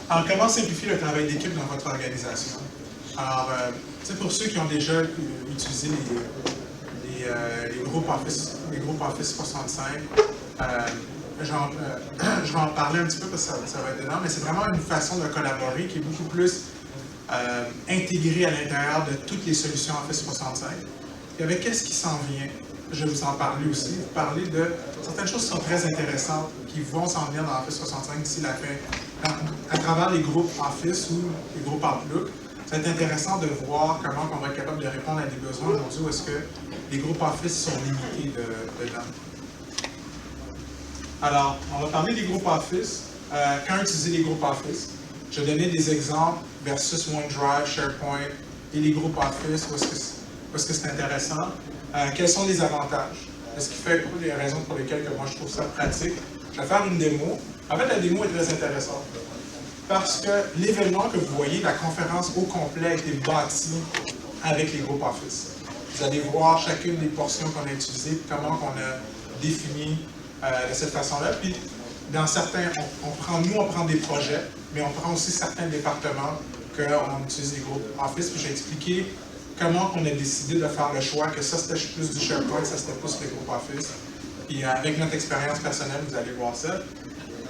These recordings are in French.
Alors, comment simplifier le travail d'équipe dans votre organisation? Alors, pour ceux qui ont déjà utilisé les groupes Office 65, je vais en parler un petit peu parce que ça va être dedans, mais c'est vraiment une façon de collaborer qui est beaucoup plus intégrée à l'intérieur de toutes les solutions Office 65. Et avec qu'est-ce qui s'en vient, je vais vous en parler aussi, vous parler de certaines choses qui sont très intéressantes, qui vont s'en venir dans Office 65 d'ici la fin, à travers les groupes Office ou les groupes Outlook. Ça va être intéressant de voir comment on va être capable de répondre à des besoins aujourd'hui où est-ce que les groupes Office sont limités dedans. Alors, on va parler des groupes Office. Quand utiliser les groupes Office, je vais donner des exemples versus OneDrive, SharePoint et les groupes Office, où est-ce que c'est intéressant. Quels sont les avantages? Ce qui fait les raisons pour lesquelles que moi je trouve ça pratique. Je vais faire une démo. En fait, la démo est très intéressante parce que l'événement que vous voyez, la conférence au complet, a été bâtie avec les groupes Office. Vous allez voir chacune des portions qu'on a utilisées, comment on a défini de cette façon-là. Puis, dans certains, on prend des projets, mais on prend aussi certains départements qu'on utilise les groupes Office. Puis, j'ai expliqué comment on a décidé de faire le choix, que ça c'était plus du SharePoint, ça c'était plus les groupes Office. Puis avec notre expérience personnelle, vous allez voir ça.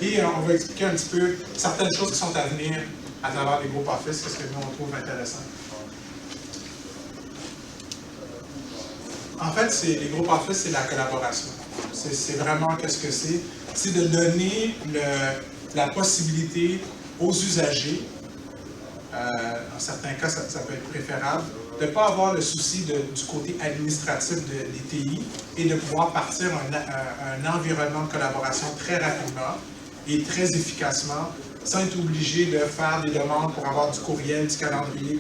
Et on va expliquer un petit peu certaines choses qui sont à venir à travers les groupes Office, qu'est-ce que nous on trouve intéressant. En fait, les groupes Office, c'est la collaboration. C'est vraiment qu'est-ce que c'est. C'est de donner la possibilité aux usagers, en certains cas, ça peut être préférable, de ne pas avoir le souci du côté administratif des TI et de pouvoir partir un environnement de collaboration très rapidement et très efficacement, sans être obligé de faire des demandes pour avoir du courriel, du calendrier,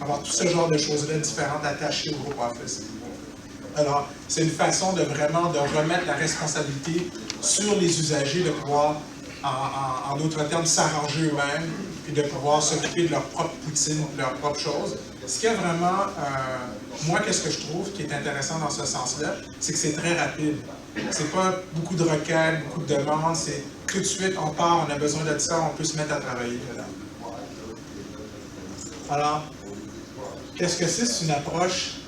avoir tout ce genre de choses-là différentes attachées au groupe Office. Alors, c'est une façon de vraiment de remettre la responsabilité sur les usagers, de pouvoir, en d'autres termes, s'arranger eux-mêmes et de pouvoir s'occuper de leur propre poutine, de leurs propres choses. Ce qui est vraiment, moi, qu'est-ce que je trouve qui est intéressant dans ce sens-là, c'est que c'est très rapide. C'est pas beaucoup de requêtes, beaucoup de demandes, c'est tout de suite, on part, on a besoin de ça, on peut se mettre à travailler dedans. Alors, qu'est-ce que c'est? C'est une approche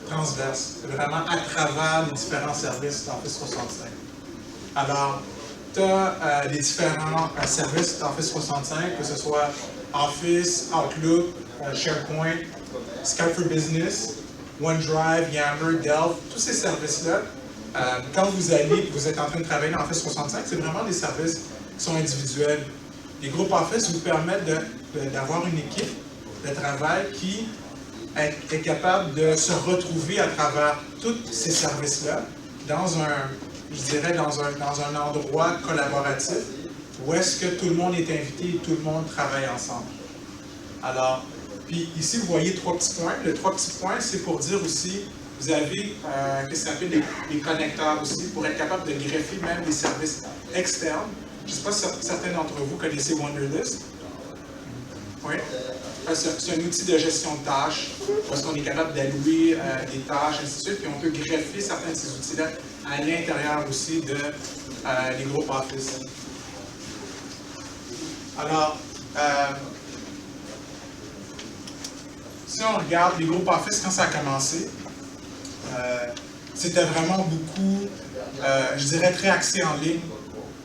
transverse. C'est vraiment à travers les différents services d'Office 65. Alors, tu as les différents services d'Office 65, que ce soit Office, Outlook, SharePoint, Skype for Business, OneDrive, Yammer, Delve, tous ces services-là, quand vous êtes en train de travailler dans Office 65, c'est vraiment des services qui sont individuels. Les groupes Office vous permettent d'avoir une équipe de travail qui est capable de se retrouver à travers tous ces services-là dans un endroit collaboratif où est-ce que tout le monde est invité et tout le monde travaille ensemble. Alors, puis ici, vous voyez 3 petits points. Les 3 petits points, c'est pour dire aussi, vous avez ce que ça s'appelle des connecteurs aussi, pour être capable de greffer même des services externes. Je ne sais pas si certains d'entre vous connaissez Wunderlist. Oui. C'est un outil de gestion de tâches, parce qu'on est capable d'allouer des tâches, ainsi de suite, puis on peut greffer certains de ces outils-là à l'intérieur aussi de les groupes Office. Alors, si on regarde les groupes Office, quand ça a commencé, c'était vraiment beaucoup, je dirais, très axé en ligne.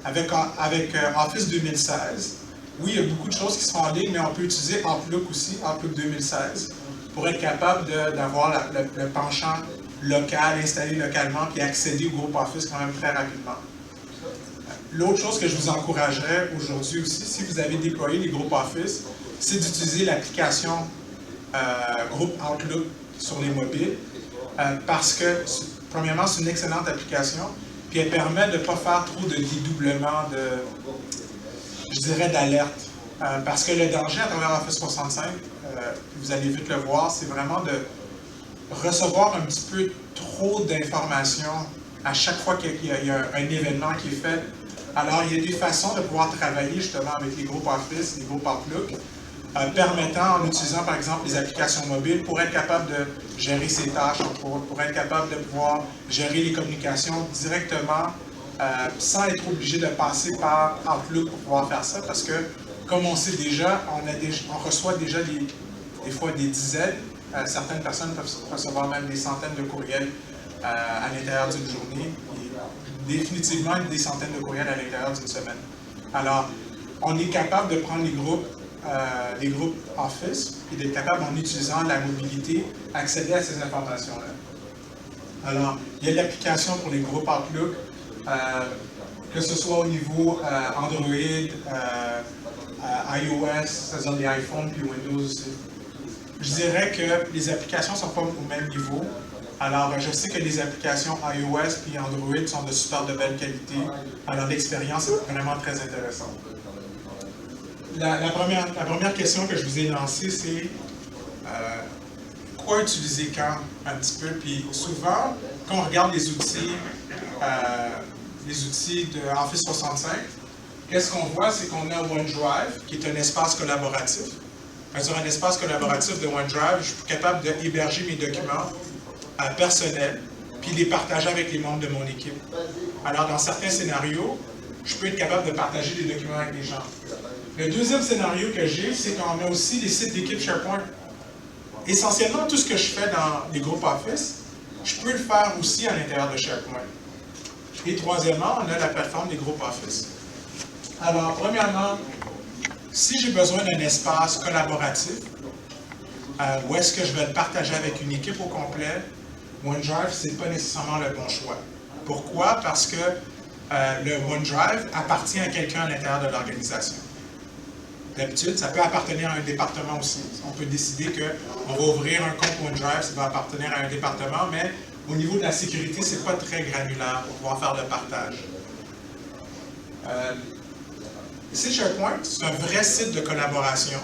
Avec Office 2016, oui, il y a beaucoup de choses qui sont en ligne, mais on peut utiliser Outlook aussi, Outlook 2016, pour être capable d'avoir le penchant local, installé localement, puis accéder au groupe Office quand même très rapidement. L'autre chose que je vous encouragerais aujourd'hui aussi, si vous avez déployé les groupes Office, c'est d'utiliser l'application groupe Outlook sur les mobiles, parce que, premièrement, c'est une excellente application, puis elle permet de ne pas faire trop de dédoublement d'alerte. Parce que le danger à travers Office 65, vous allez vite le voir, c'est vraiment de recevoir un petit peu trop d'informations à chaque fois qu'il y a un événement qui est fait. Alors, il y a des façons de pouvoir travailler justement avec les groupes Office, les groupes Outlook, permettant, en utilisant par exemple les applications mobiles, pour être capable de gérer ses tâches, pour être capable de pouvoir gérer les communications directement sans être obligé de passer par Outlook pour pouvoir faire ça, parce que, comme on sait déjà, on reçoit déjà des fois des dizaines, certaines personnes peuvent recevoir même des centaines de courriels à l'intérieur d'une journée, et définitivement des centaines de courriels à l'intérieur d'une semaine. Alors, on est capable de prendre les groupes Office et d'être capable, en utilisant la mobilité, accéder à ces informations-là. Alors, il y a l'application pour les groupes Outlook, que ce soit au niveau Android, iOS, c'est-à-dire les iPhones puis Windows aussi. Je dirais que les applications ne sont pas au même niveau. Alors, je sais que les applications iOS puis Android sont de super de belle qualité. Alors, l'expérience est vraiment très intéressante. La première question que je vous ai lancée, c'est quoi utiliser quand, un petit peu. Puis souvent, quand on regarde les outils de Office 365, qu'est-ce qu'on voit? C'est qu'on a OneDrive, qui est un espace collaboratif. Sur un espace collaboratif de OneDrive, je suis capable d'héberger mes documents personnels, puis les partager avec les membres de mon équipe. Alors, dans certains scénarios, je peux être capable de partager des documents avec les gens. Le deuxième scénario que j'ai, c'est qu'on a aussi des sites d'équipe SharePoint. Essentiellement, tout ce que je fais dans les groupes Office, je peux le faire aussi à l'intérieur de SharePoint. Et troisièmement, on a la plateforme des groupes Office. Alors, premièrement, si j'ai besoin d'un espace collaboratif, où est-ce que je vais le partager avec une équipe au complet, OneDrive, ce n'est pas nécessairement le bon choix. Pourquoi? Parce que le OneDrive appartient à quelqu'un à l'intérieur de l'organisation. D'habitude, ça peut appartenir à un département aussi. On peut décider qu'on va ouvrir un compte OneDrive, ça va appartenir à un département, mais au niveau de la sécurité, ce n'est pas très granulaire pour pouvoir faire le partage. Ici, SharePoint, c'est un vrai site de collaboration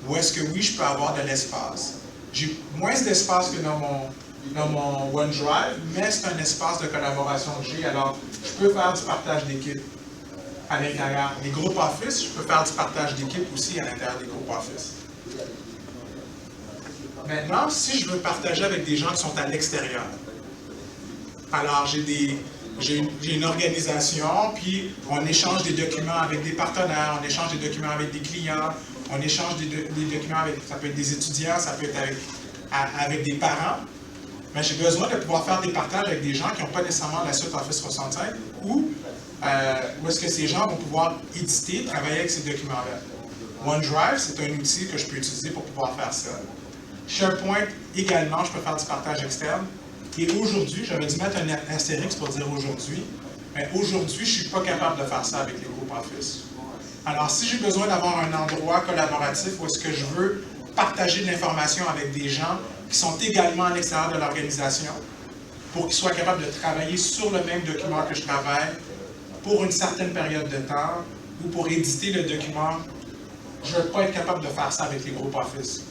où est-ce que oui, je peux avoir de l'espace. J'ai moins d'espace que dans mon OneDrive, mais c'est un espace de collaboration que j'ai. Alors, je peux faire du partage d'équipe à l'intérieur. Les groupes Office, je peux faire du partage d'équipe aussi à l'intérieur des groupes Office. Maintenant, si je veux partager avec des gens qui sont à l'extérieur, alors j'ai une organisation, puis on échange des documents avec des partenaires, on échange des documents avec des clients, on échange des documents avec, ça peut être des étudiants, ça peut être avec des parents. Mais j'ai besoin de pouvoir faire des partages avec des gens qui n'ont pas nécessairement la suite Office 365 ou où est-ce que ces gens vont pouvoir éditer, travailler avec ces documents-là. OneDrive, c'est un outil que je peux utiliser pour pouvoir faire ça. SharePoint, également, je peux faire du partage externe. Et aujourd'hui, j'avais dû mettre un astérix pour dire aujourd'hui, mais aujourd'hui, je ne suis pas capable de faire ça avec les groupes Office. Alors, si j'ai besoin d'avoir un endroit collaboratif où est-ce que je veux partager de l'information avec des gens qui sont également à l'extérieur de l'organisation, pour qu'ils soient capables de travailler sur le même document que je travaille pour une certaine période de temps, ou pour éditer le document, je ne vais pas être capable de faire ça avec les groupes Office.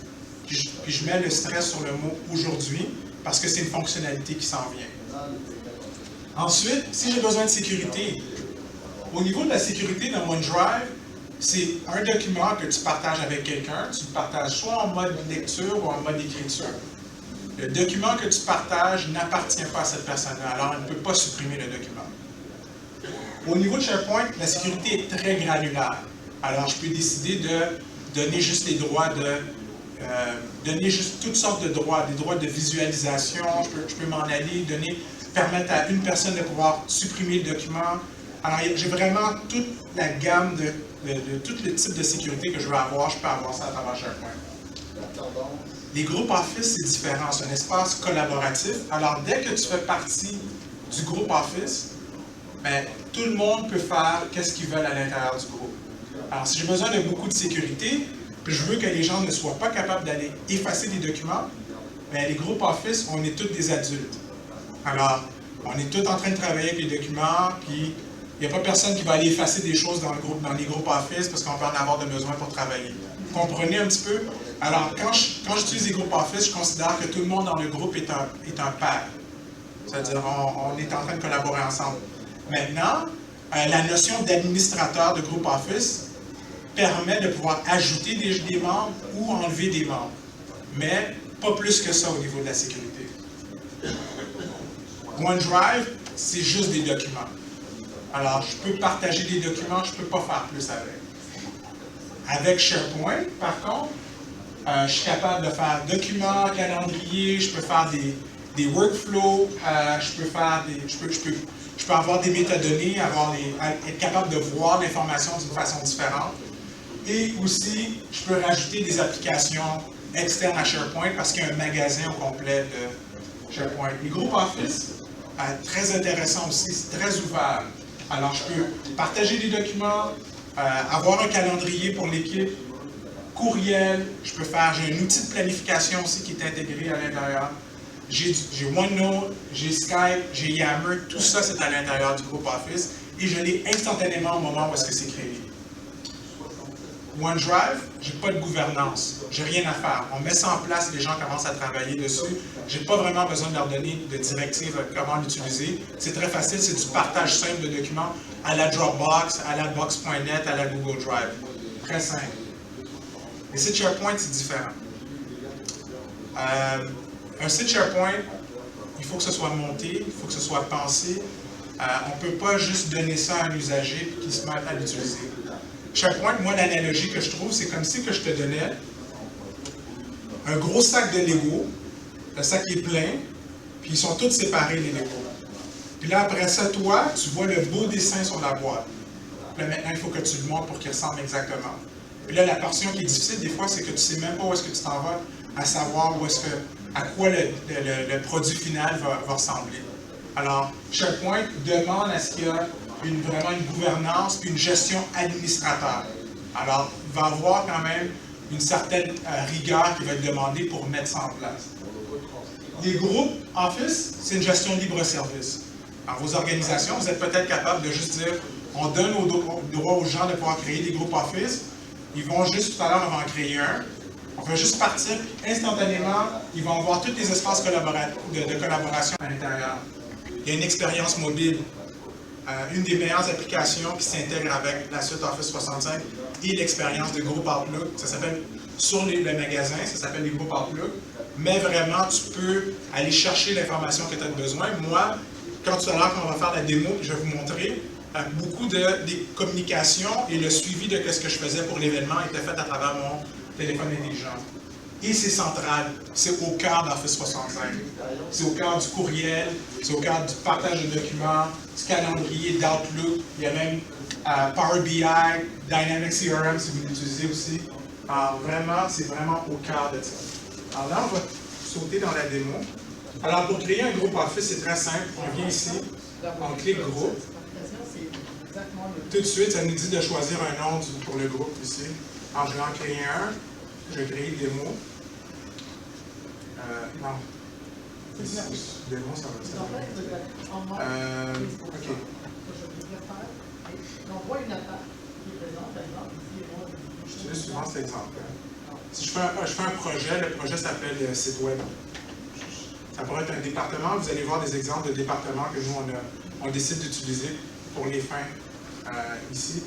Puis je mets le stress sur le mot « aujourd'hui », parce que c'est une fonctionnalité qui s'en vient. Ensuite, si j'ai besoin de sécurité, au niveau de la sécurité dans OneDrive, c'est un document que tu partages avec quelqu'un, tu le partages soit en mode lecture ou en mode écriture. Le document que tu partages n'appartient pas à cette personne-là, alors elle ne peut pas supprimer le document. Au niveau de SharePoint, la sécurité est très granulaire. Alors, je peux décider de donner juste les droits donner juste toutes sortes de droits, des droits de visualisation, je peux m'en aller, permettre à une personne de pouvoir supprimer le document. Alors, j'ai vraiment toute la gamme de tout le type de sécurité que je veux avoir, je peux avoir ça à travers SharePoint. Les groupes Office, c'est différent, c'est un espace collaboratif. Alors, dès que tu fais partie du groupe Office, bien, tout le monde peut faire ce qu'ils veulent à l'intérieur du groupe. Alors, si j'ai besoin de beaucoup de sécurité, puis je veux que les gens ne soient pas capables d'aller effacer des documents, bien, les groupes Office, on est tous des adultes. Alors, on est tous en train de travailler avec les documents, puis il n'y a pas personne qui va aller effacer des choses dans les groupes Office parce qu'on peut en avoir de besoin pour travailler. Vous comprenez un petit peu? Alors, quand j'utilise les groupes Office, je considère que tout le monde dans le groupe est un pair. C'est-à-dire, on est en train de collaborer ensemble. Maintenant, la notion d'administrateur de groupe Office permet de pouvoir ajouter des membres ou enlever des membres. Mais pas plus que ça au niveau de la sécurité. OneDrive, c'est juste des documents. Alors, je peux partager des documents, je ne peux pas faire plus avec. Avec SharePoint, par contre, je suis capable de faire documents, calendrier, je peux faire des workflows, je peux avoir des métadonnées, être capable de voir l'information d'une façon différente. Et aussi, je peux rajouter des applications externes à SharePoint parce qu'il y a un magasin au complet de SharePoint. Les groupes Office, très intéressant aussi, c'est très ouvert. Alors, je peux partager des documents, avoir un calendrier pour l'équipe, courriel, j'ai un outil de planification aussi qui est intégré à l'intérieur. J'ai OneNote, j'ai Skype, j'ai Yammer, tout ça c'est à l'intérieur du groupe Office et je l'ai instantanément au moment où est-ce que c'est créé. OneDrive, j'ai pas de gouvernance, j'ai rien à faire. On met ça en place, les gens commencent à travailler dessus. J'ai pas vraiment besoin de leur donner de directives comment l'utiliser. C'est très facile, c'est du partage simple de documents à la Dropbox, à la Box.net, à la Google Drive. Très simple. Les sites SharePoint, c'est différent. Un site SharePoint, il faut que ce soit monté, il faut que ce soit pensé. On ne peut pas juste donner ça à un usager et qu'il se mette à l'utiliser. SharePoint, moi, l'analogie que je trouve, c'est comme si que je te donnais un gros sac de Lego, le sac est plein, puis ils sont tous séparés, les Lego. Puis là, après ça, toi, tu vois le beau dessin sur la boîte. Là, maintenant, il faut que tu le montres pour qu'il ressemble exactement. Puis là, la portion qui est difficile, des fois, c'est que tu ne sais même pas où est-ce que tu t'en vas, à savoir à quoi le produit final va ressembler. Alors, SharePoint demande à ce qu'il y ait vraiment une gouvernance puis une gestion administrateur. Alors, il va y avoir quand même une certaine rigueur qui va être demandée pour mettre ça en place. Les groupes Office, c'est une gestion libre-service. Dans vos organisations, vous êtes peut-être capable de juste dire, on donne au droit aux gens de pouvoir créer des groupes Office. Ils vont juste, tout à l'heure, on va en créer un. On va juste partir, instantanément, ils vont avoir tous les espaces de collaboration à l'intérieur. Il y a une expérience mobile. Une des meilleures applications qui s'intègre avec la suite Office 65 et l'expérience de groupe Outlook. Ça s'appelle, sur le magasin, ça s'appelle les groupes Outlook. Mais vraiment, tu peux aller chercher l'information que tu as besoin. Moi, quand tout à l'heure, quand on va faire la démo, je vais vous montrer, beaucoup des communications et le suivi de ce que je faisais pour l'événement était fait à travers mon téléphone intelligent. Et c'est central, c'est au cœur d'Office 65. C'est au cœur du courriel, c'est au cœur du partage de documents, du calendrier, d'Outlook. Il y a même Power BI, Dynamics CRM si vous l'utilisez aussi. Alors vraiment, c'est vraiment au cœur de ça. Alors là, on va sauter dans la démo. Alors pour créer un groupe Office, c'est très simple. On vient ici, on clique groupe. Tout de suite, ça nous dit de choisir un nom pour le groupe ici. Alors je vais en créer un. Je vais créer démo. Non. Démo, ça va. OK. J'utilise souvent cet exemple. Si je fais un projet, le projet s'appelle site web. Ça pourrait être un département. Vous allez voir des exemples de départements que nous, on décide d'utiliser pour les fins ici.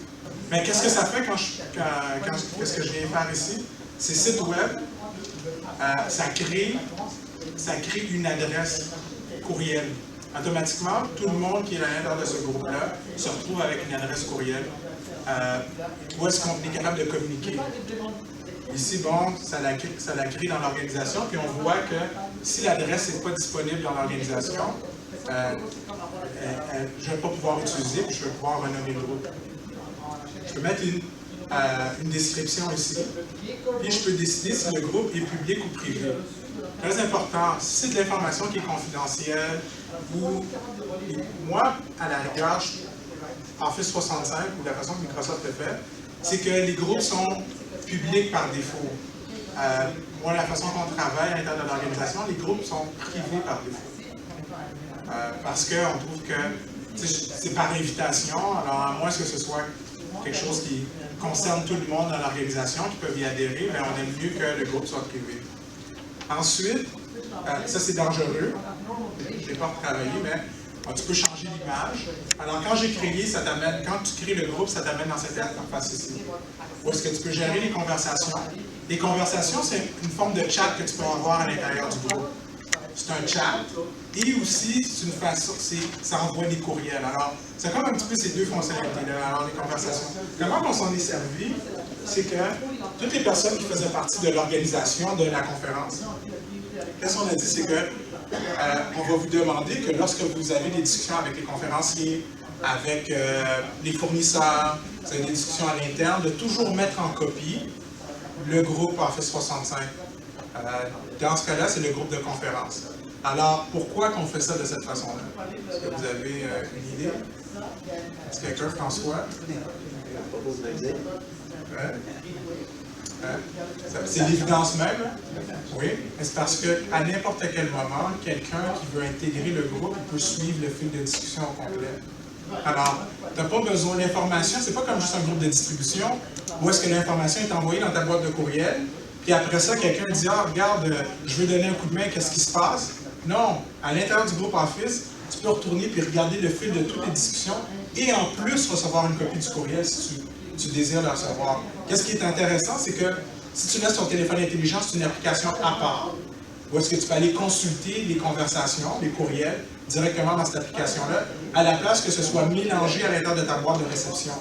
Mais qu'est-ce que ça fait qu'est-ce que je viens faire ici? Ces sites web, ça crée une adresse courriel. Automatiquement, tout le monde qui est à l'intérieur de ce groupe-là se retrouve avec une adresse courriel. Où est-ce qu'on est capable de communiquer? Ici, bon, ça la crée dans l'organisation, puis on voit que si l'adresse n'est pas disponible dans l'organisation, je ne vais pas pouvoir l'utiliser, puis je vais pouvoir renommer le groupe. Je peux mettre une description ici, et je peux décider si le groupe est public ou privé. Très important, si c'est de l'information qui est confidentielle, ou moi, à la rigueur, Office 65, ou la façon que Microsoft le fait, c'est que les groupes sont publics par défaut. Moi, la façon qu'on travaille à l'intérieur de l'organisation, les groupes sont privés par défaut. Parce qu'on trouve que c'est par invitation, alors à moins que ce soit quelque chose qui concerne tout le monde dans l'organisation, qui peuvent y adhérer, mais on aime mieux que le groupe soit privé. Ensuite, ça c'est dangereux, je n'ai pas travaillé, mais tu peux changer l'image. Alors quand j'ai créé, ça t'amène, quand tu crées le groupe, ça t'amène dans cette interface ici. Où est-ce que tu peux gérer les conversations. Les conversations, c'est une forme de chat que tu peux avoir à l'intérieur du groupe. C'est un chat, Et aussi, c'est une façon, ça envoie des courriels. Alors, c'est comme un petit peu ces deux fonctionnalités-là, alors les conversations. Comment on s'en est servi, c'est que toutes les personnes qui faisaient partie de l'organisation de la conférence, qu'est-ce qu'on a dit, c'est que on va vous demander que lorsque vous avez des discussions avec les conférenciers, avec les fournisseurs, vous avez des discussions à l'interne, de toujours mettre en copie le groupe Office 65. Dans ce cas-là, c'est le groupe de conférence. Alors, pourquoi qu'on fait ça de cette façon-là? Est-ce que vous avez une idée? Est-ce que quelqu'un, François? C'est l'évidence même, oui, mais c'est parce qu'à n'importe quel moment, quelqu'un qui veut intégrer le groupe peut suivre le fil de discussion au complet. Alors, tu n'as pas besoin d'information, c'est pas comme juste un groupe de distribution où est-ce que l'information est envoyée dans ta boîte de courriel, puis après ça, quelqu'un dit « Ah, regarde, je veux donner un coup de main, qu'est-ce qui se passe? » Non, à l'intérieur du groupe Office, tu peux retourner puis regarder le fil de toutes les discussions et en plus recevoir une copie du courriel si tu désires le recevoir. Qu'est-ce qui est intéressant, c'est que si tu laisses ton téléphone intelligent, c'est une application à part, où est-ce que tu peux aller consulter les conversations, les courriels, directement dans cette application-là, à la place que ce soit mélangé à l'intérieur de ta boîte de réception.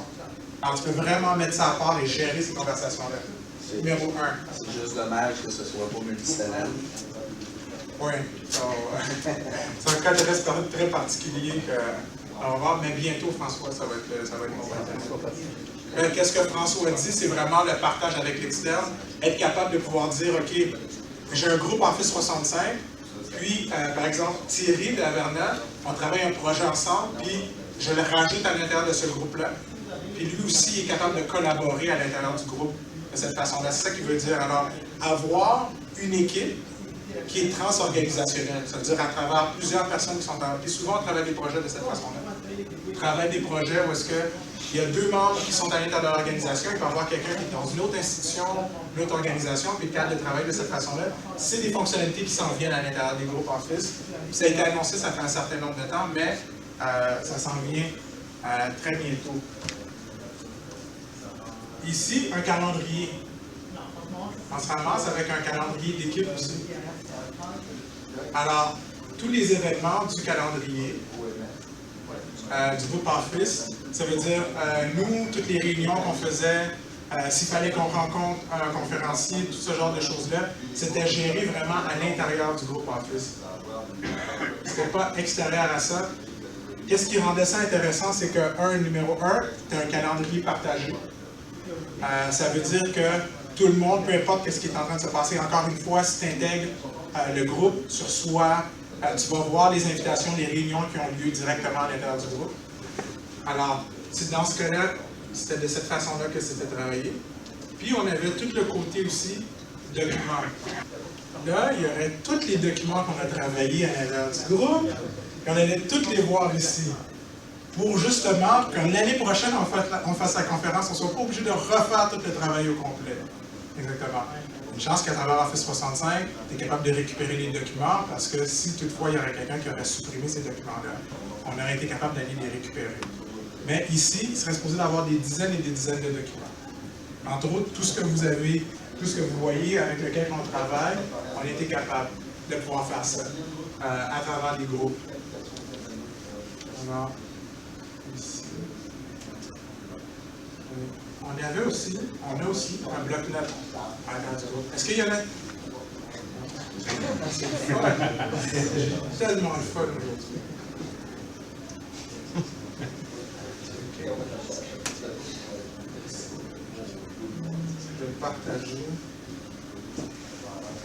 Alors, tu peux vraiment mettre ça à part et gérer ces conversations-là. Numéro 1. C'est juste dommage que ce soit pas multitalent. Oui. C'est un cas très particulier qu'on va voir, mais bientôt, François, ça va être bon. Qu'est-ce que François dit? C'est vraiment le partage avec l'externe, être capable de pouvoir dire, OK, j'ai un groupe Office 65, puis, par exemple, Thierry de Averna, on travaille un projet ensemble, puis je le rajoute à l'intérieur de ce groupe-là. Puis lui aussi est capable de collaborer à l'intérieur du groupe de cette façon-là. C'est ça qu'il veut dire. Alors, avoir une équipe qui est transorganisationnelle, c'est-à-dire à travers plusieurs personnes qui sont impliquées. Souvent, on travaille des projets de cette façon-là. On travaille des projets où est-ce qu'il y a deux membres qui sont à l'intérieur de l'organisation, il peut y avoir quelqu'un qui est dans une autre institution, une autre organisation, puis le cadre de travail de cette façon-là. C'est des fonctionnalités qui s'en viennent à l'intérieur des groupes Office. Ça a été annoncé, ça fait un certain nombre de temps, mais ça s'en vient très bientôt. Ici, un calendrier. On se ramasse avec un calendrier d'équipe aussi. Alors, tous les événements du calendrier du groupe Office, ça veut dire, nous, toutes les réunions qu'on faisait, s'il fallait qu'on rencontre un conférencier, tout ce genre de choses-là, c'était géré vraiment à l'intérieur du groupe Office. C'était pas extérieur à ça. Qu'est-ce qui rendait ça intéressant, c'est que, numéro 1, c'est un calendrier partagé. Ça veut dire que tout le monde, peu importe ce qui est en train de se passer, encore une fois, si tu intègres le groupe, tu reçois, tu vas voir les invitations, les réunions qui ont lieu directement à l'intérieur du groupe. Alors, dans ce cas-là, c'était de cette façon-là que c'était travaillé. Puis, on avait tout le côté aussi documents. Là, il y aurait tous les documents qu'on a travaillés à l'intérieur du groupe, et on allait tous les voir ici. Pour justement que l'année prochaine, on fasse la conférence, on ne soit pas obligé de refaire tout le travail au complet. Exactement. Une chance qu'à travers Office 65, tu es capable de récupérer les documents, parce que si toutefois il y aurait quelqu'un qui aurait supprimé ces documents-là, on aurait été capable d'aller les récupérer. Mais ici, il serait supposé d'avoir des dizaines et des dizaines de documents. Entre autres, tout ce que vous avez, tout ce que vous voyez avec lequel on travaille, on était capable de pouvoir faire ça à travers les groupes. Alors, ici. On a aussi un bloc-notes à l'intérieur du groupe. Est-ce qu'il y en a? C'est tellement le fun aujourd'hui. Je vais partager.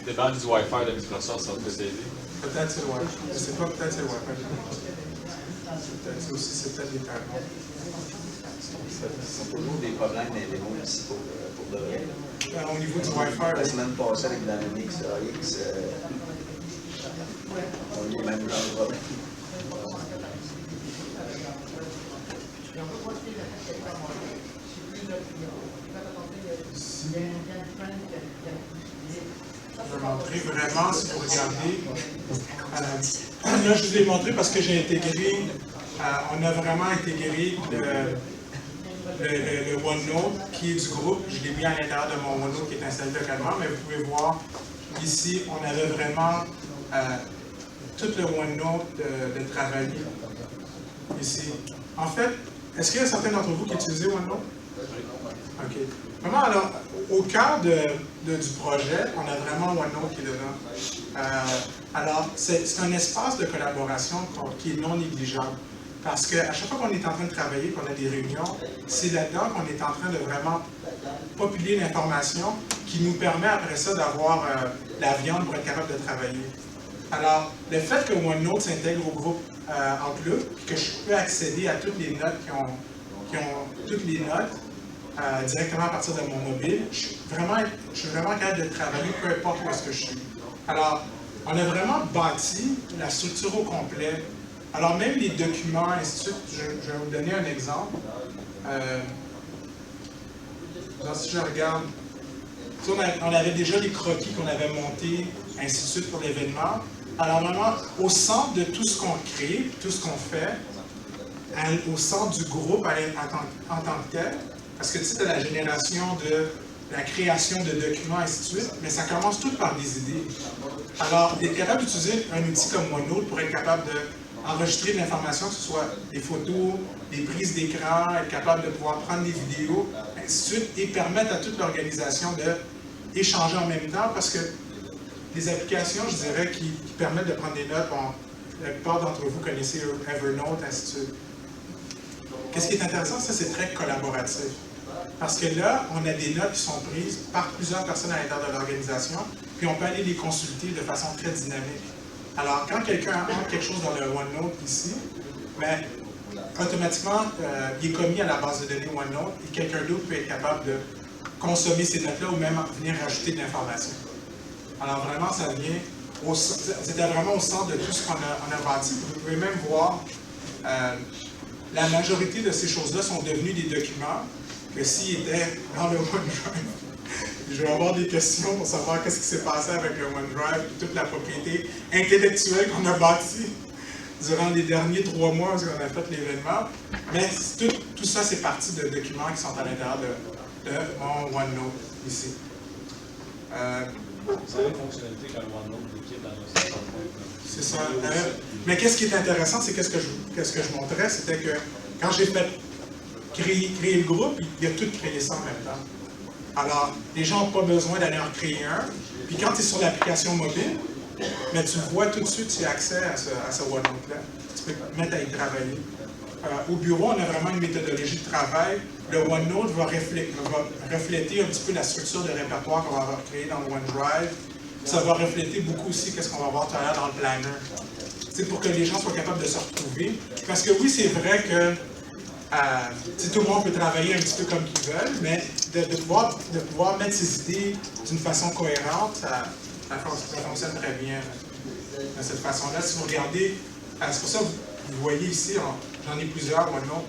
Dépend du Wi-Fi de Microsoft, ça peut t'aider. Peut-être c'est le Wi-Fi. Je ne sais pas, peut-être c'est le Wi-Fi. Peut-être aussi, c'est peut-être les talons. C'est toujours des problèmes dans les démos ici pour de vrai. Au niveau du Wi-Fi, La semaine passée avec Dynamics AX, on a eu le même genre de problème. Je vais montrer vraiment, si vous regardez. Là, je vous l'ai montré parce que j'ai intégré, on a vraiment intégré le OneNote qui est du groupe. Je l'ai mis à l'intérieur de mon OneNote qui est installé localement, mais vous pouvez voir ici, on avait vraiment tout le OneNote de travailler ici. En fait, est-ce qu'il y a certains d'entre vous qui utilisent OneNote? OK. Vraiment, alors, au cœur du projet, on a vraiment OneNote qui est dedans. Alors, c'est un espace de collaboration qui est non négligeable. Parce qu'à chaque fois qu'on est en train de travailler, qu'on a des réunions, c'est là-dedans qu'on est en train de vraiment populer l'information qui nous permet après ça d'avoir la viande pour être capable de travailler. Alors, le fait que OneNote s'intègre au groupe Outlook, et que je peux accéder à toutes les notes qui ont toutes les notes directement à partir de mon mobile, je suis vraiment capable de travailler peu importe où est-ce que je suis. Alors, on a vraiment bâti la structure au complet. Alors, même les documents, ainsi de suite, je vais vous donner un exemple. Alors, si je regarde, on avait déjà les croquis qu'on avait montés, ainsi de suite, pour l'événement. Alors, vraiment, au centre de tout ce qu'on crée, tout ce qu'on fait, au centre du groupe en tant que tel, parce que tu sais, la génération de la création de documents, ainsi de suite, mais ça commence tout par des idées. Alors, être capable d'utiliser un outil comme OneNote pour être capable d'enregistrer de l'information, que ce soit des photos, des prises d'écran, être capable de pouvoir prendre des vidéos, ainsi de suite, et permettre à toute l'organisation d'échanger en même temps, parce que les applications, je dirais, qui permettent de prendre des notes, la plupart d'entre vous connaissez Evernote, ainsi de suite. Qu'est-ce qui est intéressant, ça, c'est très collaboratif. Parce que là, on a des notes qui sont prises par plusieurs personnes à l'intérieur de l'organisation, puis on peut aller les consulter de façon très dynamique. Alors, quand quelqu'un entre quelque chose dans le OneNote ici, bien, automatiquement, il est commis à la base de données OneNote et quelqu'un d'autre peut être capable de consommer ces notes-là ou même venir rajouter de l'information. Alors, vraiment, ça vient, c'était vraiment au centre de tout ce qu'on a bâti. Vous pouvez même voir, la majorité de ces choses-là sont devenues des documents que s'ils étaient dans le OneDrive, je vais avoir des questions pour savoir qu'est-ce qui s'est passé avec le OneDrive et toute la propriété intellectuelle qu'on a bâtie durant les derniers 3 mois où on a fait l'événement. Mais tout ça, c'est parti de documents qui sont à l'intérieur de mon OneNote ici. Vous avez une fonctionnalité qu'un OneNote d'équipe dans un certain point. C'est ça. Mais qu'est-ce qui est intéressant, c'est qu'est-ce que je montrais, c'était que quand j'ai fait créer le groupe, il a tout créé ça en même temps. Alors, les gens n'ont pas besoin d'aller en créer un. Puis quand tu es sur l'application mobile, mais tu le vois tout de suite, tu as accès à ce OneNote-là. Tu peux te mettre à y travailler. Au bureau, on a vraiment une méthodologie de travail. Le OneNote va refléter un petit peu la structure de répertoire qu'on va avoir créée dans le OneDrive. Ça va refléter beaucoup aussi qu'est-ce qu'on va voir tout à l'heure dans le planner. C'est pour que les gens soient capables de se retrouver. Parce que oui, c'est vrai que tout le monde peut travailler un petit peu comme qu'ils veulent, mais de pouvoir mettre ses idées d'une façon cohérente, ça fonctionne très bien de cette façon-là. Si vous regardez, c'est pour ça que vous voyez ici, j'en ai plusieurs, OneNote.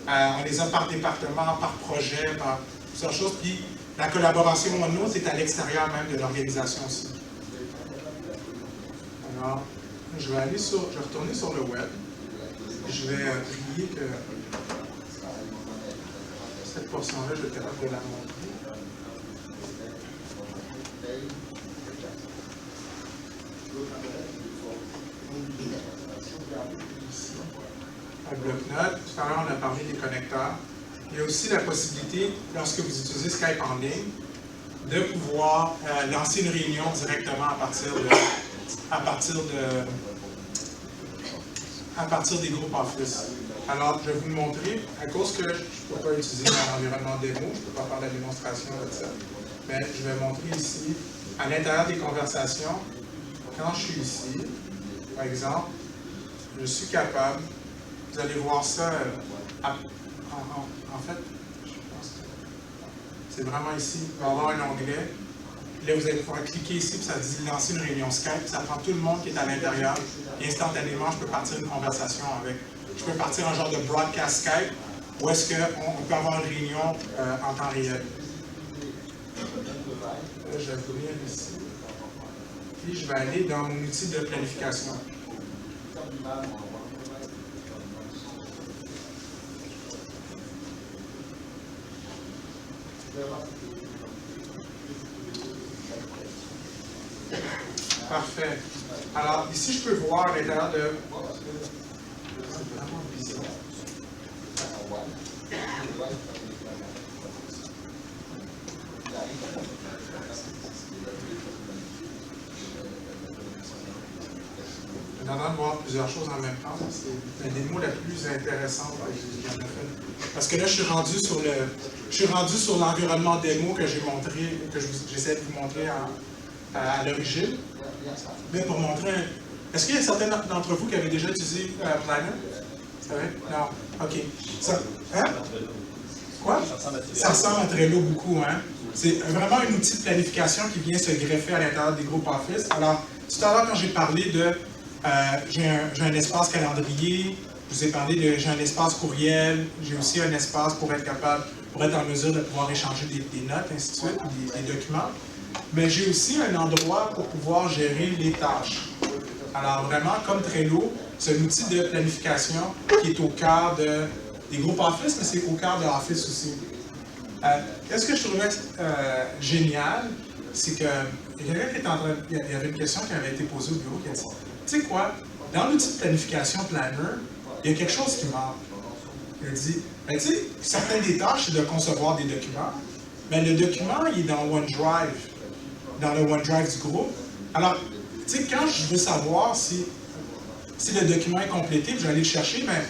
On les a par département, par projet, par plusieurs choses. Puis la collaboration OneNote est à l'extérieur même de l'organisation aussi. Alors, je vais retourner sur le web. Je vais prier que cette portion-là, je vais être capable de la montrer. Un bloc-notes. Tout à l'heure, on a parlé des connecteurs. Il y a aussi la possibilité, lorsque vous utilisez Skype en ligne, de pouvoir lancer une réunion directement à partir des groupes Office. Alors, je vais vous le montrer. À cause que je ne peux pas utiliser l'environnement démo, je ne peux pas faire la démonstration de ça. Mais je vais montrer ici, à l'intérieur des conversations, quand je suis ici, par exemple, je suis capable, vous allez voir ça, en fait, je pense que c'est vraiment ici, il va y avoir un onglet. Là, vous allez pouvoir cliquer ici, puis ça dit lancer une réunion Skype. Ça prend tout le monde qui est à l'intérieur. Et instantanément, je peux partir une conversation avec. Je peux partir un genre de broadcast Skype où est-ce qu'on peut avoir une réunion en temps réel. Là, je vais venir ici. Puis, je vais aller dans mon outil de planification. Parfait. Alors, ici, je peux voir à l'intérieur de... On a de voir plusieurs choses en même temps. C'est la démo la plus intéressante que j'ai jamais faite. Parce que là, je suis rendu sur l'environnement démo que j'ai montré, que j'essaie de vous montrer à l'origine. Mais pour montrer... Est-ce qu'il y a certains d'entre vous qui avaient déjà utilisé Planner? C'est vrai? Non. OK. Hein? Quoi? Ça ressemble à Trello beaucoup, hein? C'est vraiment un outil de planification qui vient se greffer à l'intérieur des groupes Office. Alors, tout à l'heure, quand j'ai parlé de... j'ai un espace calendrier, je vous ai parlé de... J'ai un espace courriel, j'ai aussi un espace pour être capable, pour être en mesure de pouvoir échanger des notes, ainsi de suite, ou des documents. Mais j'ai aussi un endroit pour pouvoir gérer les tâches. Alors, vraiment, comme Trello, c'est un outil de planification qui est au cœur des groupes Office, mais c'est au cœur de Office aussi. Qu'est-ce que je trouvais génial, c'est que il y avait une question qui avait été posée au bureau qui a dit, tu sais quoi, dans l'outil de planification Planner, il y a quelque chose qui manque. Il a dit, ben, tu sais, certaines des tâches, c'est de concevoir des documents, mais le document, il est dans OneDrive, dans le OneDrive du groupe. Alors, tu sais, quand je veux savoir si le document est complété, je vais aller le chercher, mais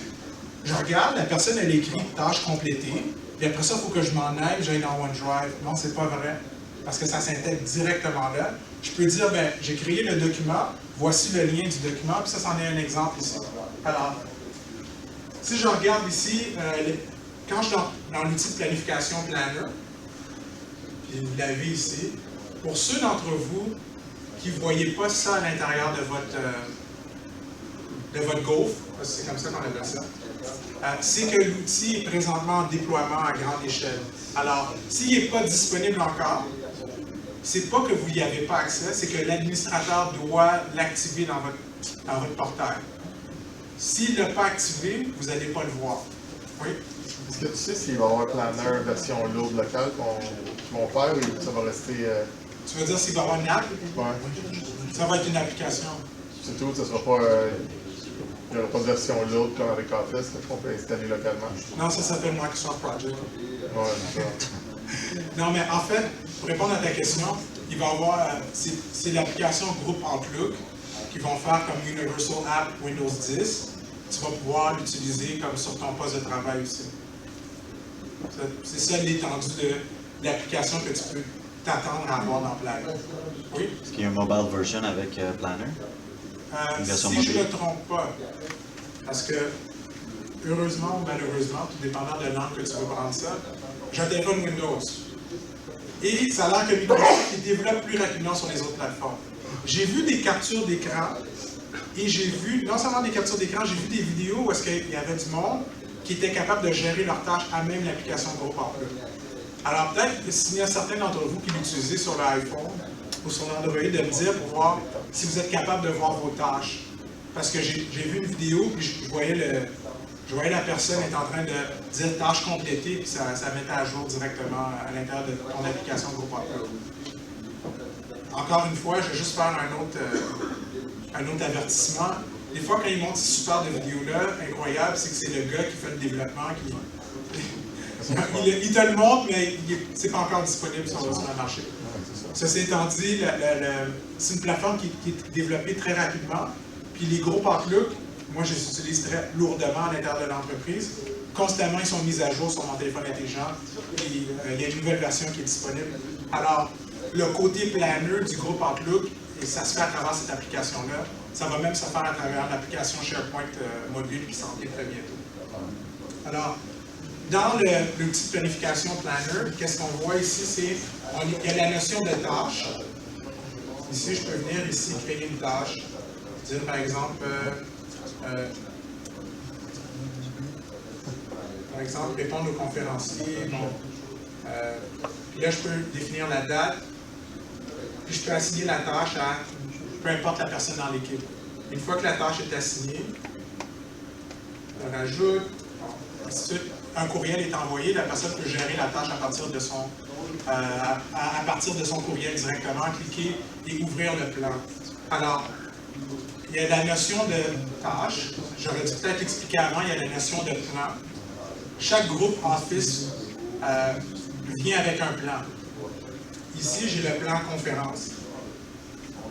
je regarde, la personne, elle écrit tâche complétée, puis après ça, il faut que je m'en aille, j'aille dans OneDrive. Non, c'est pas vrai, parce que ça s'intègre directement là. Je peux dire, ben, j'ai créé le document, voici le lien du document, puis ça, c'en est un exemple ici. Alors, si je regarde ici, quand je suis dans l'outil de planification Planner, puis vous l'avez ici, pour ceux d'entre vous qui ne voyez pas ça à l'intérieur de votre Gopher, c'est comme ça qu'on appelle ça, c'est que l'outil est présentement en déploiement à grande échelle. Alors, s'il n'est pas disponible encore, c'est pas que vous n'y avez pas accès, c'est que l'administrateur doit l'activer dans votre portail. S'il ne l'a pas activé, vous n'allez pas le voir. Oui? Est-ce que tu sais s'il va y avoir un planner version lourde locale qu'ils vont faire ou ça va rester... Tu veux dire s'il va y avoir une app? Ouais. Ça va être une application. C'est tout, ça sera pas... il n'y aura pas de version lourde comme avec Office qu'on peut installer localement. Non, ça s'appelle Microsoft Project. Ouais, c'est ça. Non, mais en fait, pour répondre à ta question, il va y avoir... c'est l'application Groupe Outlook qui vont faire comme Universal App Windows 10. Tu vas pouvoir l'utiliser comme sur ton poste de travail aussi. C'est ça l'étendue de l'application que tu peux t'attendre à avoir dans Planner. Oui? Est-ce qu'il y a une mobile version avec Planner? Si je ne me trompe pas, parce que, heureusement ou malheureusement, tout dépendant de l'angle que tu veux prendre ça, j'ai un téléphone Windows. Et ça a l'air que Microsoft développe plus rapidement sur les autres plateformes. J'ai vu des captures d'écran, et j'ai vu, non seulement des captures d'écran, j'ai vu des vidéos où est-ce qu'il y avait du monde qui était capable de gérer leurs tâches à même l'application Groupe Outlook. Alors peut-être, s'il y a certains d'entre vous qui l'utilisez sur l'iPhone ou sur l'Android, de me dire pour voir si vous êtes capable de voir vos tâches. Parce que j'ai vu une vidéo, puis je voyais la personne être en train de dire tâche complétée, puis ça mettait à jour directement à l'intérieur de ton application Groupe Outlook. Encore une fois, je vais juste faire un autre avertissement. Des fois, quand ils montrent ces super de vidéos-là, incroyable, c'est que c'est le gars qui fait le développement qui... il te le montre, mais c'est pas encore disponible sur le marché. Ceci étant dit, c'est une plateforme qui est développée très rapidement. Puis les groupes Outlook, moi je les utilise très lourdement à l'intérieur de l'entreprise. Constamment, ils sont mis à jour sur mon téléphone intelligent. Puis, il y a une nouvelle version qui est disponible. Alors, le côté planner du groupe Outlook, et ça se fait à travers cette application-là, ça va même se faire à travers l'application SharePoint mobile qui s'en vient très bientôt. Alors, dans l'outil de planification Planner, qu'est-ce qu'on voit ici, c'est il y a la notion de tâche. Ici, je peux venir ici créer une tâche. Dire par exemple, répondre aux conférenciers. Puis là, je peux définir la date. Puis je peux assigner la tâche à peu importe la personne dans l'équipe. Une fois que la tâche est assignée, on rajoute, ainsi de suite. Un courriel est envoyé, la personne peut gérer la tâche à partir de son courriel directement, cliquer et ouvrir le plan. Alors, il y a la notion de tâche. J'aurais dû peut-être expliquer avant, il y a la notion de plan. Chaque groupe Office vient avec un plan. Ici, j'ai le plan conférence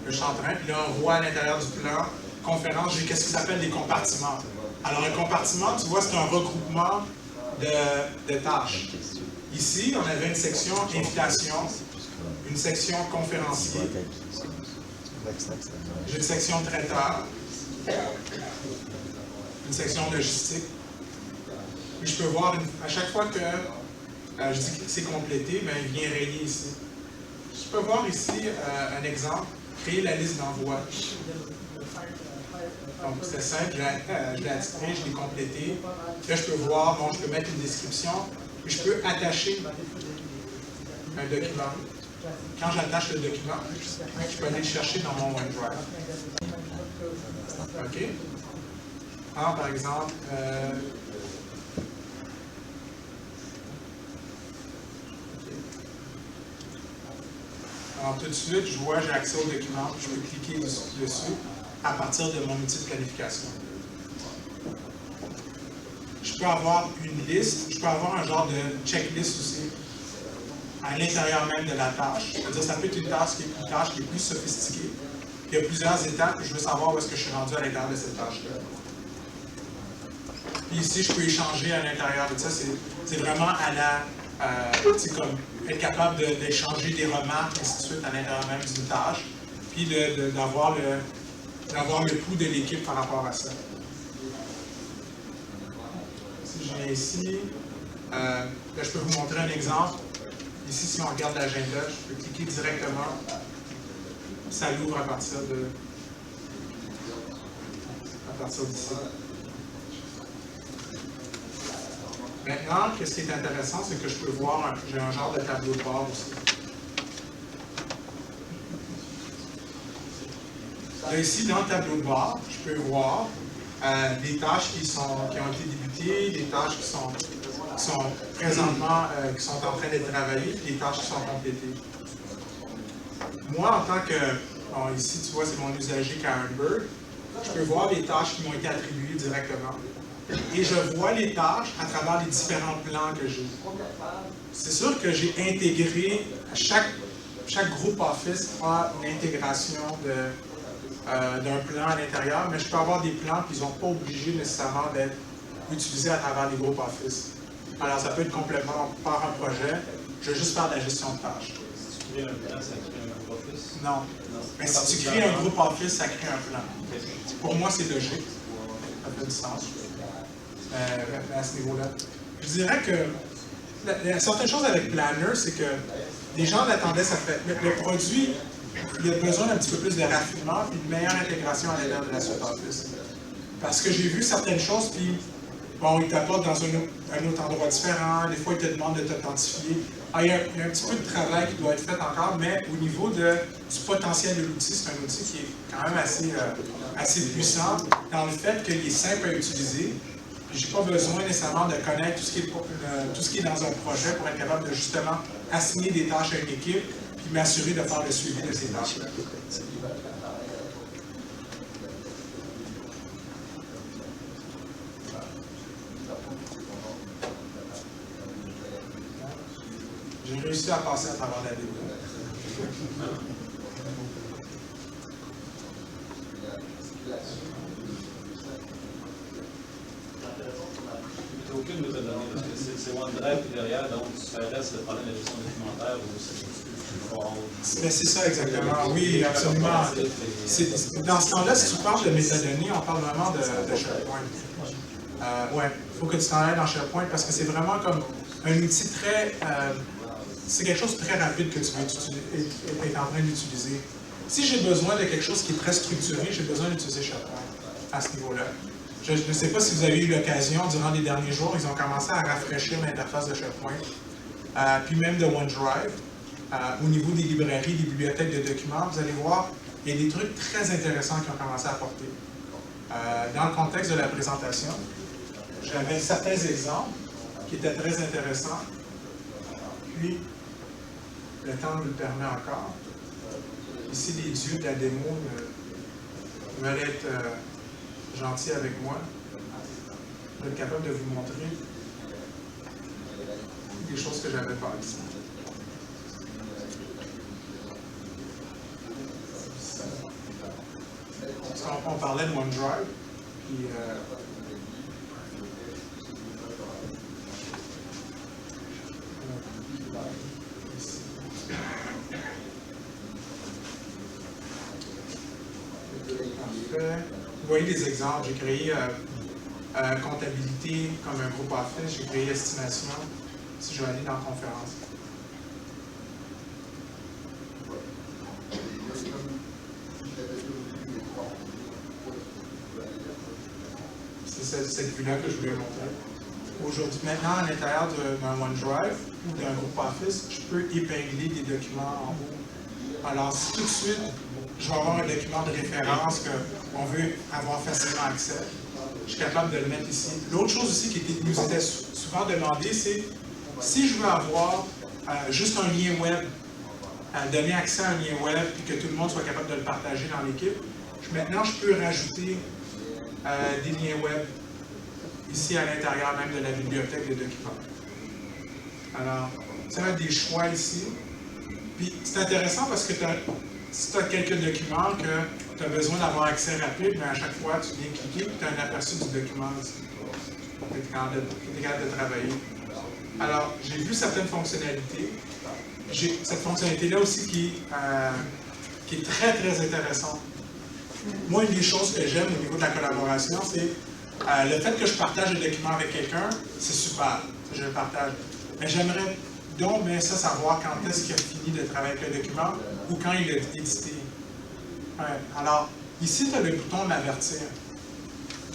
que je suis en train, puis là, on voit à l'intérieur du plan conférence, j'ai ce qui s'appelle des compartiments. Alors, un compartiment, tu vois, c'est un regroupement de tâches. Ici, on avait une section invitation, une section conférencier, j'ai une section traiteur, une section logistique. Puis je peux voir, à chaque fois que je dis que c'est complété, bien, il vient rayer ici. Je peux voir ici un exemple, créer la liste d'envoi. Donc, c'est simple, je l'ai attitré, je l'ai complété. Là, je peux voir, bon, je peux mettre une description, et je peux attacher un document. Quand j'attache le document, je peux aller le chercher dans mon OneDrive. OK? Alors, par exemple, alors, tout de suite, je vois, j'ai accès au document, je peux cliquer dessus à partir de mon outil de planification. Je peux avoir une liste, je peux avoir un genre de checklist aussi à l'intérieur même de la tâche. C'est-à-dire, ça peut être une tâche qui est plus sophistiquée. Il y a plusieurs étapes, je veux savoir où est-ce que je suis rendu à l'intérieur de cette tâche-là. Puis ici, je peux échanger à l'intérieur de ça. C'est vraiment à la... c'est comme être capable d'échanger des remarques, ainsi de suite, à l'intérieur même d'une tâche, puis d'avoir le pouls de l'équipe par rapport à ça. Si je viens ici, là, je peux vous montrer un exemple. Ici, si on regarde l'agenda, je peux cliquer directement. Ça l'ouvre à partir d'ici. Maintenant, ce qui est intéressant, c'est que je peux voir, j'ai un genre de tableau de bord aussi. Là, ici, dans le tableau de bord, je peux voir des tâches qui ont été débutées, des tâches qui sont présentement, qui sont en train d'être travaillées, et des tâches qui sont complétées. Moi, en tant que, bon, ici, tu vois, c'est mon usager Karen Bird, je peux voir les tâches qui m'ont été attribuées directement. Et je vois les tâches à travers les différents plans que j'ai. C'est sûr que j'ai intégré, chaque groupe Office a une intégration d'un plan à l'intérieur, mais je peux avoir des plans qui ne sont pas obligés nécessairement d'être utilisés à travers les groupes Office. Alors, ça peut être complètement par un projet, je veux juste faire de la gestion de tâches. Si tu crées un plan, ça crée un groupe Office? Non. Mais si tu crées un groupe Office, ça crée un plan. Pour moi, c'est logique. Ça fait du sens. À ce niveau-là. Je dirais que certaines choses avec Planner, c'est que les gens l'attendaient, ça fait. Le produit, il a besoin d'un petit peu plus de raffinement et de meilleure intégration à l'intérieur de la suite Office. Parce que j'ai vu certaines choses, puis bon, ils t'apportent dans un autre endroit différent, des fois ils te demandent de t'authentifier. Il y a un petit peu de travail qui doit être fait encore, mais au niveau du potentiel de l'outil, c'est un outil qui est quand même assez puissant dans le fait qu'il est simple à utiliser. Je n'ai pas besoin nécessairement de connaître tout ce qui est dans un projet pour être capable de justement assigner des tâches à une équipe puis m'assurer de faire le suivi de ces tâches-là. J'ai réussi à passer à travers la vidéo. Aucune méthodologie, parce que c'est OneDrive qui est derrière, donc ça reste le problème de la gestion documentaire ou Mais c'est ça exactement, oui, absolument. Dans ce temps-là, si tu parles de métadonnées, on parle vraiment de SharePoint. Ouais, il faut que tu t'en ailles dans SharePoint parce que c'est vraiment comme un outil très... c'est quelque chose de très rapide que tu vas être en train d'utiliser. Si j'ai besoin de quelque chose qui est très structuré, j'ai besoin d'utiliser SharePoint à ce niveau-là. Je ne sais pas si vous avez eu l'occasion, durant les derniers jours, ils ont commencé à rafraîchir l'interface de SharePoint, puis même de OneDrive. Au niveau des librairies, des bibliothèques de documents, vous allez voir, il y a des trucs très intéressants qui ont commencé à apporter. Dans le contexte de la présentation, j'avais certains exemples qui étaient très intéressants. Puis, le temps nous le permet encore. Ici, les dieux de la démo Vous allez être gentil avec moi. Je vais être capable de vous montrer des choses que j'avais pas ici. On parlait de OneDrive, puis vous voyez des exemples. J'ai créé comptabilité comme un groupe Office, j'ai créé estimation. Si je vais aller dans conférence. C'est cette vue-là que je voulais montrer. Aujourd'hui, maintenant, à l'intérieur d'un OneDrive ou d'un groupe Office, je peux épingler des documents en haut. Alors, si tout de suite, je vais avoir un document de référence qu'on veut avoir facilement accès, je suis capable de le mettre ici. L'autre chose aussi qui nous était souvent demandé, c'est si je veux avoir juste un lien web, donner accès à un lien web et que tout le monde soit capable de le partager dans l'équipe, maintenant je peux rajouter des liens web ici à l'intérieur même de la bibliothèque de documents. Alors, ça va être des choix ici. Puis c'est intéressant parce que si tu as quelques documents que tu as besoin d'avoir accès rapide, mais à chaque fois tu viens cliquer et tu as un aperçu du document ici. Tu es capable de travailler. Alors, j'ai vu certaines fonctionnalités. J'ai cette fonctionnalité-là aussi qui est très, très intéressante. Moi, une des choses que j'aime au niveau de la collaboration, c'est le fait que je partage le document avec quelqu'un, c'est super, je le partage. Mais j'aimerais donc savoir quand est-ce qu'il a fini de travailler avec le document ou quand il est édité. Ouais. Alors, ici, tu as le bouton m'avertir.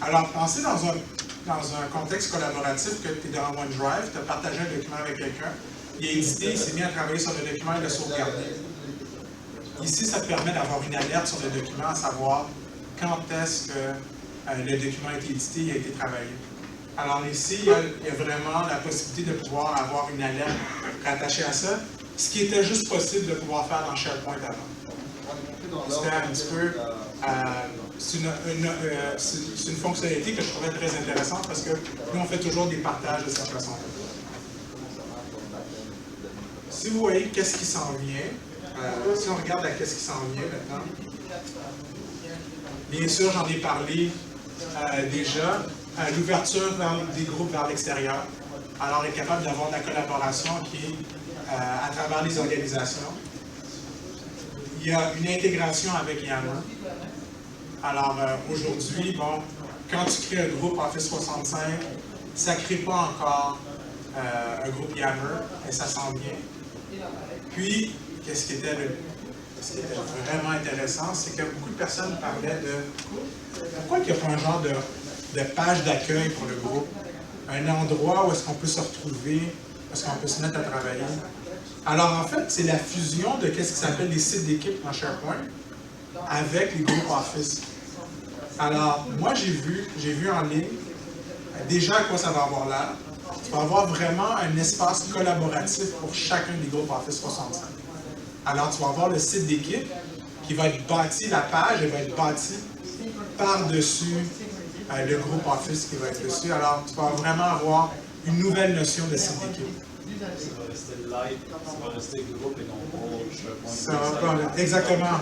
Alors, pensez dans un contexte collaboratif que tu es dans OneDrive, tu as partagé un document avec quelqu'un, il est édité, il s'est mis à travailler sur le document et le sauvegarder. Ici, ça te permet d'avoir une alerte sur le document, à savoir quand est-ce que le document a été édité et a été travaillé. Alors ici, il y a vraiment la possibilité de pouvoir avoir une alerte rattachée à ça, ce qui était juste possible de pouvoir faire dans SharePoint avant. C'était un petit peu... c'est une fonctionnalité que je trouvais très intéressante parce que nous, on fait toujours des partages de cette façon-là. Si vous voyez qu'est-ce qui s'en vient, si on regarde à qu'est-ce qui s'en vient maintenant, bien sûr, j'en ai parlé déjà, l'ouverture des groupes vers l'extérieur. Alors, être capable d'avoir de la collaboration qui est à travers les organisations. Il y a une intégration avec Yammer. Alors, aujourd'hui, bon, quand tu crées un groupe Office 65, ça ne crée pas encore un groupe Yammer, mais ça s'en vient. Puis, qu'est-ce qui était vraiment intéressant, c'est que beaucoup de personnes parlaient de pourquoi il n'y a pas un genre de page d'accueil pour le groupe, un endroit où est-ce qu'on peut se retrouver, où est-ce qu'on peut se mettre à travailler. Alors en fait, c'est la fusion de ce qui s'appelle les sites d'équipe dans SharePoint avec les groupes Office. Alors moi j'ai vu en ligne déjà à quoi ça va avoir l'air. Tu vas avoir vraiment un espace collaboratif pour chacun des groupes Office 65. Alors tu vas avoir le site d'équipe qui va être bâti, la page elle va être bâtie par-dessus le groupe Office qui va être dessus. Alors, tu vas vraiment avoir une nouvelle notion de site d'équipe. Ça va rester live, ça va rester groupe et non pas Ça va pas, exactement.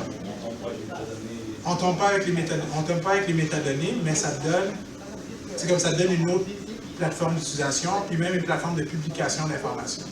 On ne tombe pas avec les métadonnées, mais ça te donne, c'est comme ça te donne une autre plateforme d'utilisation, puis même une plateforme de publication d'informations.